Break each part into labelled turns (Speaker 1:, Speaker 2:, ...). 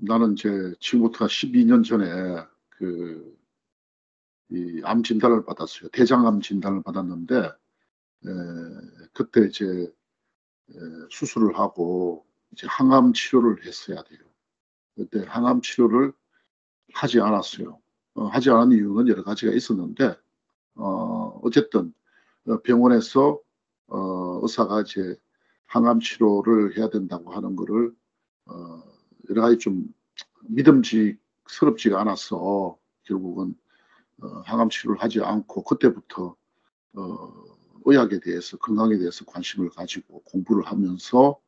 Speaker 1: 나는 이제 지금부터 12년 전에 이 암 진단을 받았어요. 대장암 진단을 받았는데, 그때 이제 수술을 하고 이제 항암 치료를 했어야 돼요. 그때 항암 치료를 하지 않았어요. 하지 않은 이유는 여러 가지가 있었는데, 어쨌든 병원에서 의사가 이제 항암 치료를 해야 된다고 하는 거를 여러 가지 좀 믿음직스럽지가 않아서 결국은 항암 치료를 하지 않고 그때부터 의학에 대해서 건강에 대해서 관심을 가지고 공부를 하면서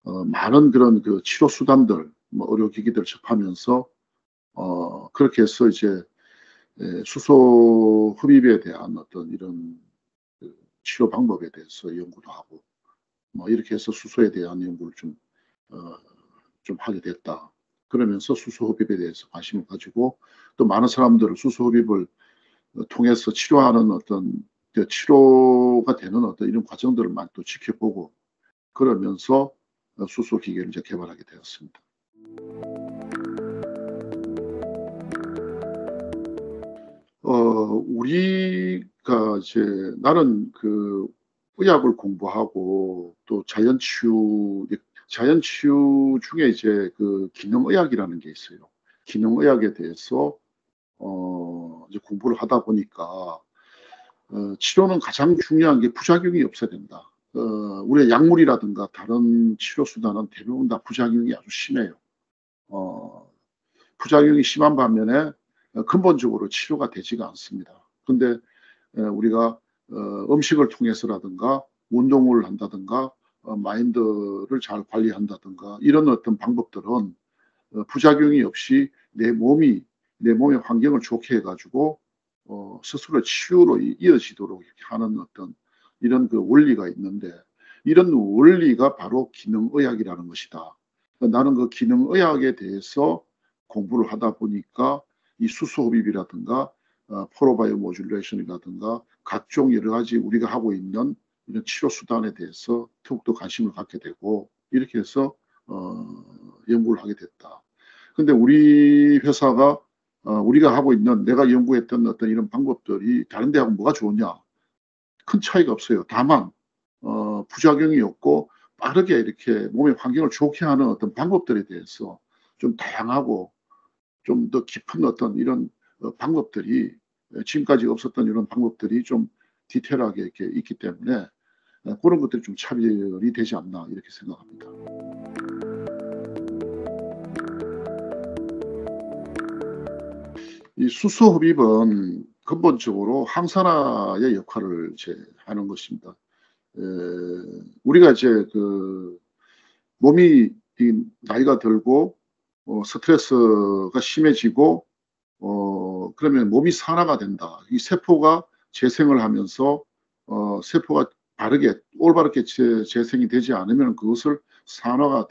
Speaker 1: 많은 그런 그 치료 수단들, 뭐 의료기기들 접하면서 그렇게 해서 이제 수소 흡입에 대한 어떤 이런 그 치료 방법에 대해서 연구도 하고 뭐 이렇게 해서 수소에 대한 연구를 어, 좀 하게 됐다. 그러면서 수소 흡입에 대해서 관심을 가지고 또 많은 사람들을 수소 흡입을 통해서 치료하는 어떤 그 치료가 되는 어떤 이런 과정들을 많이 또 지켜보고 그러면서 수소 기계를 이제 개발하게 되었습니다. 우리가 이제 나는 그 의학을 공부하고 또 자연치유 중에 이제 그 기능의학이라는 게 있어요. 기능의학에 대해서 이제 공부를 하다 보니까 치료는 가장 중요한 게 부작용이 없어야 된다. 우리의 약물이라든가 다른 치료 수단은 대부분 다 부작용이 아주 심해요. 어, 부작용이 심한 반면에 근본적으로 치료가 되지가 않습니다. 근데 우리가 음식을 통해서라든가 운동을 한다든가 마인드를 잘 관리한다든가 이런 어떤 방법들은 부작용이 없이 내 몸의 환경을 좋게 해가지고 스스로 치유로 이어지도록 하는 어떤 이런 그 원리가 있는데 이런 원리가 바로 기능의학이라는 것이다. 나는 그 기능의학에 대해서 공부를 하다 보니까 이 수소흡입이라든가 포로바이오 모듈레이션이라든가 각종 여러 가지 우리가 하고 있는 이런 치료 수단에 대해서 더욱더 관심을 갖게 되고 이렇게 해서 연구를 하게 됐다. 근데 우리 회사가 우리가 하고 있는 내가 연구했던 어떤 이런 방법들이 다른 데하고 뭐가 좋으냐? 큰 차이가 없어요. 다만 부작용이 없고 빠르게 이렇게 몸의 환경을 좋게 하는 어떤 방법들에 대해서 좀 다양하고 좀 더 깊은 어떤 이런 방법들이 지금까지 없었던 이런 방법들이 좀 디테일하게 이렇게 있기 때문에 그런 것들이 좀 차별이 되지 않나 이렇게 생각합니다. 이 수소 흡입은 근본적으로 항산화의 역할을 이제 하는 것입니다. 에, 우리가 이제 그 몸이 나이가 들고 스트레스가 심해지고 그러면 몸이 산화가 된다. 이 세포가 재생을 하면서 세포가 올바르게 재생이 되지 않으면 그것을 산화가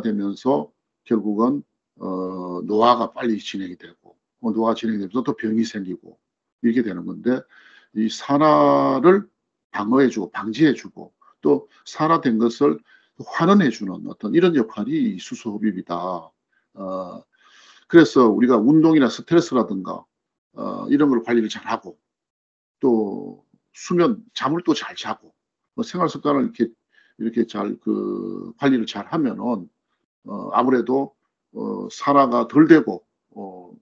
Speaker 1: 되면서 결국은 노화가 빨리 진행이 되고 노화가 진행이 되면서 또 병이 생기고 이렇게 되는 건데 이 산화를 방어해주고 방지해주고 또 산화된 것을 환원해주는 어떤 이런 역할이 수소흡입이다. 그래서 우리가 운동이나 스트레스라든가 이런 걸 관리를 잘하고 또 잠을 또 잘 자고 생활 습관을 이렇게 잘 관리를 잘 하면은 아무래도 산화가 덜 되고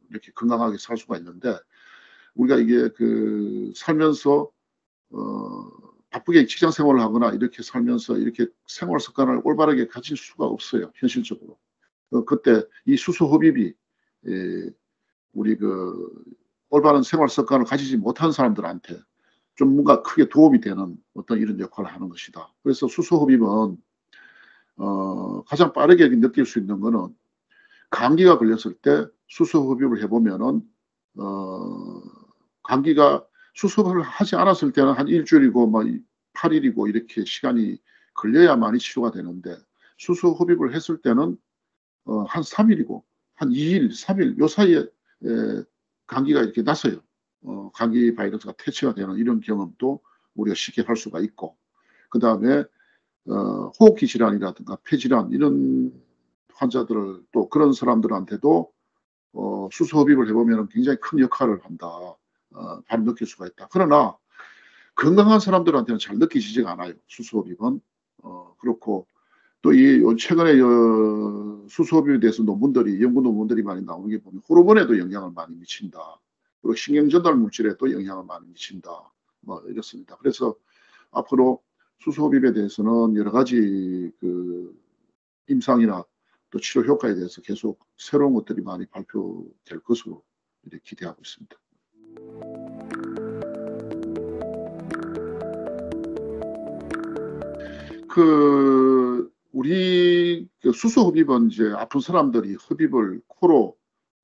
Speaker 1: 이렇게 건강하게 살 수가 있는데 우리가 이게 살면서 바쁘게 직장 생활을 하거나 이렇게 살면서 이렇게 생활 습관을 올바르게 가질 수가 없어요. 현실적으로. 그때 이 수소 흡입이 우리 올바른 생활 습관을 가지지 못한 사람들한테 좀 뭔가 크게 도움이 되는 어떤 이런 역할을 하는 것이다. 그래서 수소 흡입은 가장 빠르게 느낄 수 있는 거는 감기가 걸렸을 때 수소 흡입을 해보면은 감기가 수습을 하지 않았을 때는 한 일주일이고 뭐 8일이고 이렇게 시간이 걸려야만이 치료가 되는데 수소 흡입을 했을 때는 한 3일이고 한 2일, 3일 요 사이에 감기가 이렇게 났어요. 감기 바이러스가 퇴치가 되는 이런 경험도 우리가 쉽게 할 수가 있고 그 다음에 호흡기 질환이라든가 폐질환 이런 환자들을 또 그런 사람들한테도 수소 흡입을 해보면 굉장히 큰 역할을 한다. 바로 느낄 수가 있다. 그러나 건강한 사람들한테는 잘 느껴지지가 않아요. 수소 흡입은. 그렇고 또 이 최근에 수소 흡입에 대해서 연구 논문들이 많이 나오는 게 보면 호르몬에도 영향을 많이 미친다. 그리고 신경 전달 물질에도 영향을 많이 미친다. 뭐 이렇습니다. 그래서 앞으로 수소 흡입에 대해서는 여러 가지 그 임상이나 또 치료 효과에 대해서 계속 새로운 것들이 많이 발표될 것으로 이렇게 기대하고 있습니다. 우리 수소 흡입은 이제 아픈 사람들이 흡입을 코로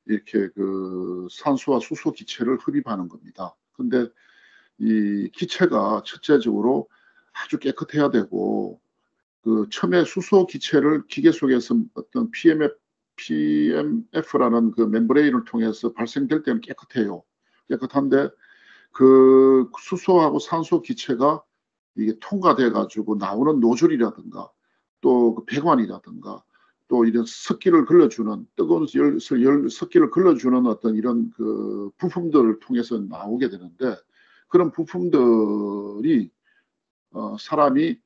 Speaker 1: 이렇게 그 산소와 수소 기체를 흡입하는 겁니다. 근데 이 기체가 첫째적으로 아주 깨끗해야 되고 처음에 수소 기체를 기계 속에서 어떤 PMF라는 그 멤브레인을 통해서 발생될 때는 깨끗해요. 깨끗한데 그 수소하고 산소 기체가 이게 통과돼 가지고 나오는 노즐이라든가 또 그 배관이라든가 또 이런 습기를 걸러주는 뜨거운 습기를 걸러주는 어떤 이런 그 부품들을 통해서 나오게 되는데 그런 부품들이 사람이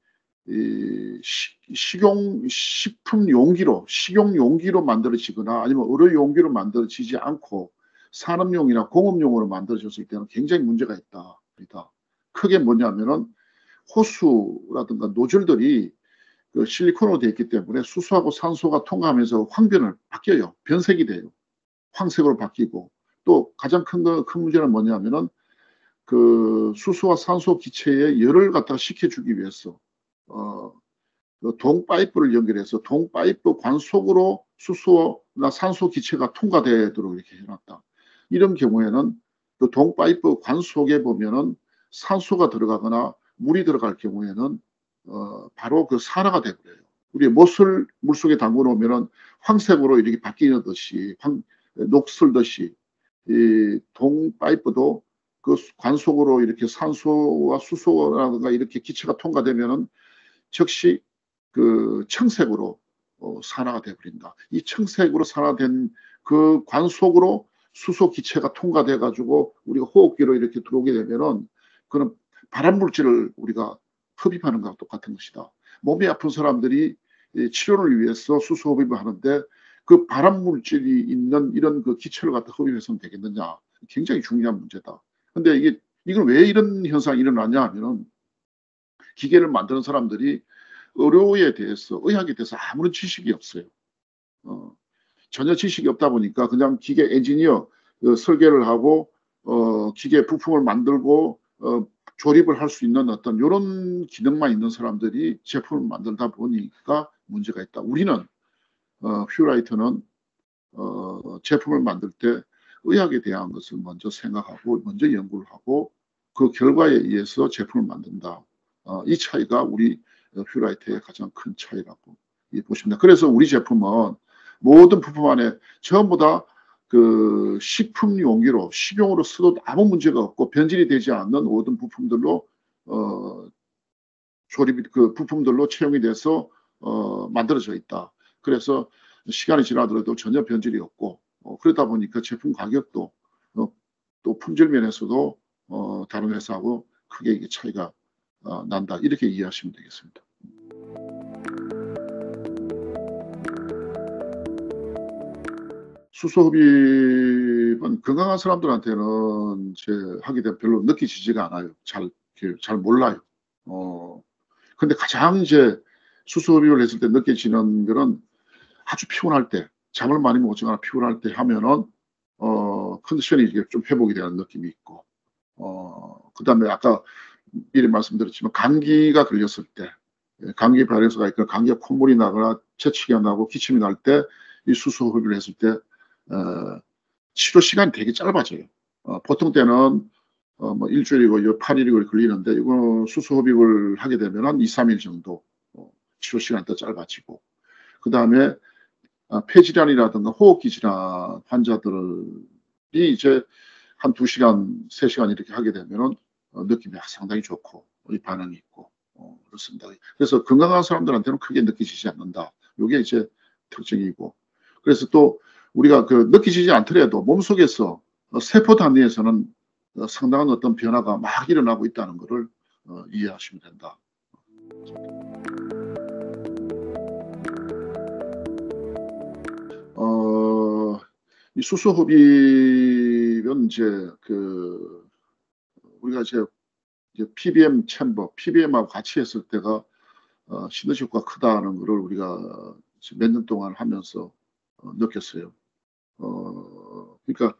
Speaker 1: 식품 용기로 식용 용기로 만들어지거나 아니면 의료 용기로 만들어지지 않고 산업용이나 공업용으로 만들어졌을 때는 굉장히 문제가 있다. 크게 뭐냐면은 호수라든가 노즐들이 그 실리콘으로 되어 있기 때문에 수소하고 산소가 통과하면서 황변을 바뀌어요. 변색이 돼요. 황색으로 바뀌고 또 가장 큰 문제는 뭐냐면은 그 수소와 산소 기체에 열을 갖다가 식혀주기 위해서 그 동파이프를 연결해서 동파이프 관 속으로 수소나 산소 기체가 통과되도록 이렇게 해놨다. 이런 경우에는 그 동파이프 관 속에 보면은 산소가 들어가거나 물이 들어갈 경우에는 바로 그 산화가 되버려요. 우리 못을 물속에 담궈 놓으면은 황색으로 이렇게 바뀌는 듯이 녹슬듯이 이 동파이프도 그 관 속으로 이렇게 산소와 수소라든가 이렇게 기체가 통과되면은 즉시 그 청색으로 산화가 되어버린다. 이 청색으로 산화된 그 관 속으로 수소 기체가 통과돼 가지고 우리가 호흡기로 이렇게 들어오게 되면은 그런 발암 물질을 우리가 흡입하는 것과 똑같은 것이다. 몸이 아픈 사람들이 치료를 위해서 수소 흡입을 하는데 그 발암 물질이 있는 이런 그 기체를 갖다 흡입해서는 되겠느냐. 굉장히 중요한 문제다. 근데 이건 왜 이런 현상이 일어나냐 하면은 기계를 만드는 사람들이 의료에 대해서 의학에 대해서 아무런 지식이 없어요. 전혀 지식이 없다 보니까 그냥 기계 엔지니어 설계를 하고 기계 부품을 만들고 조립을 할 수 있는 어떤 이런 기능만 있는 사람들이 제품을 만들다 보니까 문제가 있다. 우리는 퓨라이트는 제품을 만들 때 의학에 대한 것을 먼저 생각하고 먼저 연구를 하고 그 결과에 의해서 제품을 만든다. 이 차이가 우리 퓨라이트의 가장 큰 차이라고 보십니다. 그래서 우리 제품은 모든 부품 안에 전부 다 그 식품 용기로 식용으로 써도 아무 문제가 없고 변질이 되지 않는 모든 부품들로 그 부품들로 채용이 돼서 만들어져 있다. 그래서 시간이 지나더라도 전혀 변질이 없고 그러다 보니까 제품 가격도 또 품질 면에서도 다른 회사하고 크게 이게 차이가 난다. 이렇게 이해하시면 되겠습니다. 수소 흡입은 건강한 사람들한테는 하게 되면 별로 느껴지지가 않아요. 잘 몰라요. 근데 가장 수소 흡입을 했을 때 느껴지는 거는 아주 피곤할 때, 잠을 많이 못 자거나 피곤할 때 하면은 컨디션이 이게 좀 회복이 되는 느낌이 있고, 그다음에 아까 미리 말씀드렸지만 감기가 걸렸을 때, 감기 바이러스가 있거나 감기가 콧물이 나거나 재채기가 나고 기침이 날 때 이 수소 흡입을 했을 때 치료 시간이 되게 짧아져요. 보통 때는 뭐 일주일이고 8일이고 걸리는데 이거 수소 흡입을 하게 되면 한 2, 3일 정도 치료 시간이 더 짧아지고 그다음에 폐질환이라든가 호흡기 질환 환자들이 이제 한 2시간, 3시간 이렇게 하게 되면은 느낌이 상당히 좋고 반응이 있고 그렇습니다. 그래서 건강한 사람들한테는 크게 느껴지지 않는다. 이게 이제 특징이고, 그래서 또 우리가 그 느끼지지 않더라도 몸속에서 세포 단위에서는 상당한 어떤 변화가 막 일어나고 있다는 것을 이해하시면 된다. 이 수소 흡입은 이제 우리가 이제 PBM 챔버, PBM하고 같이 했을 때가 시너지 효과가 크다는 것을 우리가 몇 년 동안 하면서 느꼈어요. 그러니까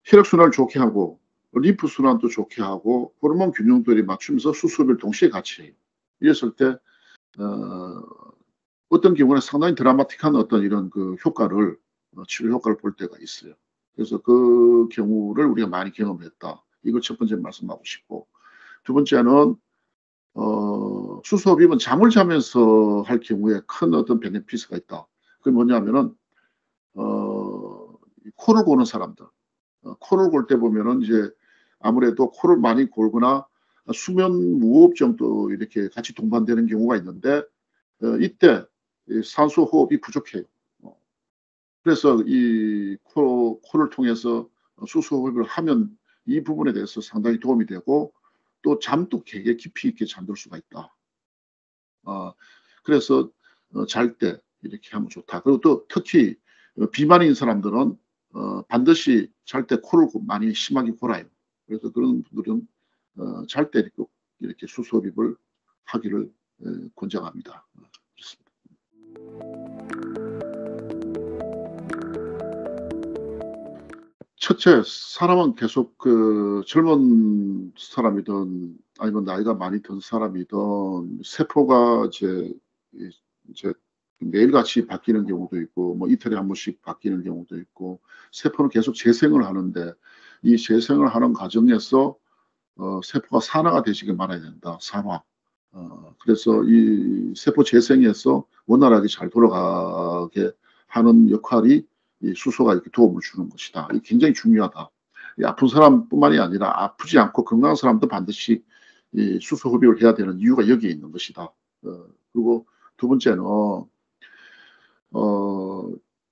Speaker 1: 혈액순환을 좋게 하고 림프순환도 좋게 하고 호르몬 균형들이 맞추면서 수소흡을 동시에 같이 해요. 이랬을 때 어떤 경우는 상당히 드라마틱한 어떤 이런 그 효과를 치료 효과를 볼 때가 있어요. 그래서 그 경우를 우리가 많이 경험했다. 이걸 첫 번째 말씀하고 싶고, 두 번째는 수소흡입은 잠을 자면서 할 경우에 큰 어떤 베네피스가 있다. 그게 뭐냐면은 코를 고는 사람들, 코를 골 때 보면은 이제 아무래도 코를 많이 골거나 수면 무호흡증도 이렇게 같이 동반되는 경우가 있는데 이때 산소 호흡이 부족해요. 그래서 이 코를 통해서 수소 호흡을 하면 이 부분에 대해서 상당히 도움이 되고 또 잠도 되게 깊이 있게 잠들 수가 있다. 그래서 잘 때 이렇게 하면 좋다. 그리고 또 특히 비만인 사람들은 반드시 잘 때 코를 많이 심하게 골아요. 그래서 그런 분들은 잘 때 이렇게 수소 흡입을 하기를 권장합니다. 그렇습니다. 첫째, 사람은 계속 젊은 사람이든 아니면 나이가 많이 든 사람이든 세포가 이제 매일같이 바뀌는 경우도 있고 뭐 이틀에 한 번씩 바뀌는 경우도 있고 세포는 계속 재생을 하는데 이 재생을 하는 과정에서 세포가 산화가 되시게 말아야 된다. 산화. 그래서 이 세포 재생에서 원활하게 잘 돌아가게 하는 역할이 이 수소가 이렇게 도움을 주는 것이다. 이게 굉장히 중요하다. 이 아픈 사람뿐만이 아니라 아프지 않고 건강한 사람도 반드시 이 수소 흡입을 해야 되는 이유가 여기에 있는 것이다. 그리고 두 번째는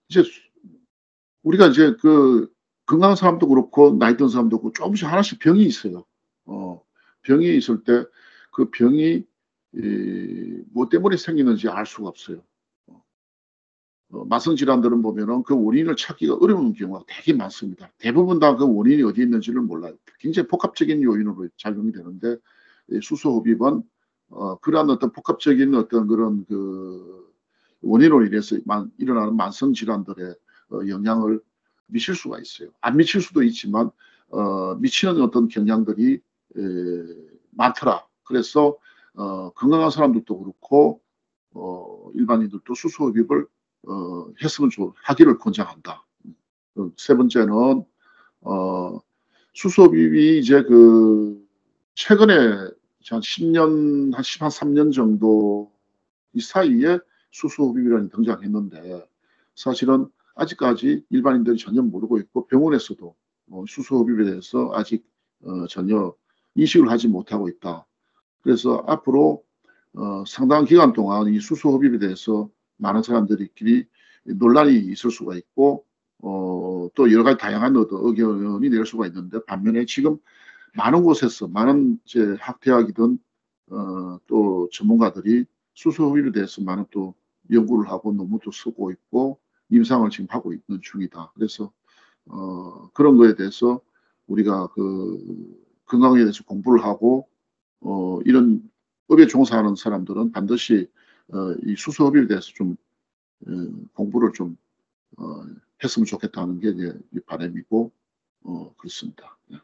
Speaker 1: 이제 우리가 이제 건강한 사람도 그렇고 나이 든 사람도 그렇고 조금씩 하나씩 병이 있어요. 병이 있을 때 그 병이 뭐 때문에 생기는지 알 수가 없어요. 만성 질환들은 보면은 그 원인을 찾기가 어려운 경우가 되게 많습니다. 대부분 다 그 원인이 어디에 있는지를 몰라요. 굉장히 복합적인 요인으로 작용이 되는데 수소 흡입은 그러한 어떤 복합적인 어떤 그런 원인으로 인해서 일어나는 만성 질환들에 영향을 미칠 수가 있어요. 안 미칠 수도 있지만 미치는 어떤 경향들이 많더라. 그래서 건강한 사람들도 그렇고 일반인들도 수소 흡입을 했으면 하기를 권장한다. 세 번째는 수소 흡입이 이제 최근에 한 10년, 한 13년 정도 이 사이에 수소 흡입이라는 등장했는데 사실은 아직까지 일반인들이 전혀 모르고 있고 병원에서도 수소 흡입에 대해서 아직 전혀 인식을 하지 못하고 있다. 그래서 앞으로 상당한 기간 동안 이 수소 흡입에 대해서 많은 사람들끼리 논란이 있을 수가 있고 또 여러 가지 다양한 의견이 낼 수가 있는데 반면에 지금 많은 곳에서 많은 이제 학대학이든 또 전문가들이 수소 흡입에 대해서 많은 또 연구를 하고 논문도 쓰고 있고 임상을 지금 하고 있는 중이다. 그래서 그런 거에 대해서 우리가 건강에 대해서 공부를 하고 이런 업에 종사하는 사람들은 반드시 이 수소 흡입에 대해서 좀 공부를 좀 했으면 좋겠다는 게 제 바람이고 그렇습니다. 네.